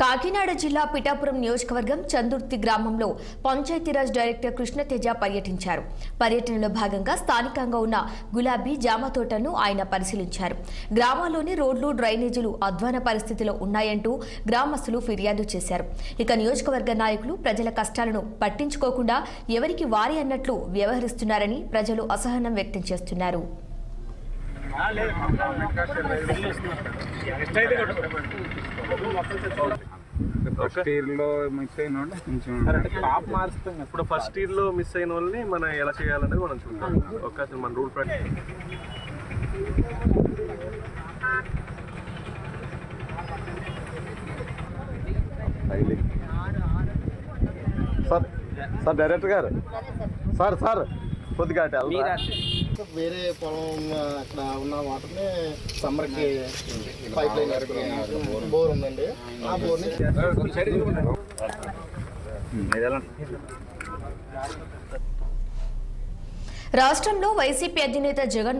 కాకినాడ జిల్లా పిఠాపురం నియోజకవర్గం చందుర్తి గ్రామంలో పంచాయతీరాజ్ డైరెక్టర్ కృష్ణతేజ పర్యటించారు. పర్యటనలో భాగంగా స్థానికంగా ఉన్న గులాబీ జామ తోటను ఆయన పరిశీలించారు. గ్రామాల్లోని రోడ్లు డ్రైనేజీలు అధ్వాన పరిస్థితిలో ఉన్నాయంటూ గ్రామస్తులు ఫిర్యాదు చేశారు. ఇక నియోజకవర్గ నాయకులు ప్రజల కష్టాలను పట్టించుకోకుండా ఎవరికి వారి అన్నట్లు వ్యవహరిస్తున్నారని ప్రజలు అసహనం వ్యక్తం చేస్తున్నారు. ఇప్పుడు ఫస్ట్ ఇయర్ లో మిస్ అయిన వాళ్ళని మనం ఎలా చేయాలనేది మనం చూద్దాం. ఒక్కసారి మన రూల్ ప్రకారం సార్ డైరెక్టర్ గారు సార్ కొద్దిగా వేరే పొలం అక్కడ ఉన్న వాటర్ని సమ్మర్కి పైప్ లైన్ బోర్ ఉందండి. ఆ బోర్ని రాష్ట్రంలో వైసీపీ అధినేత జగన్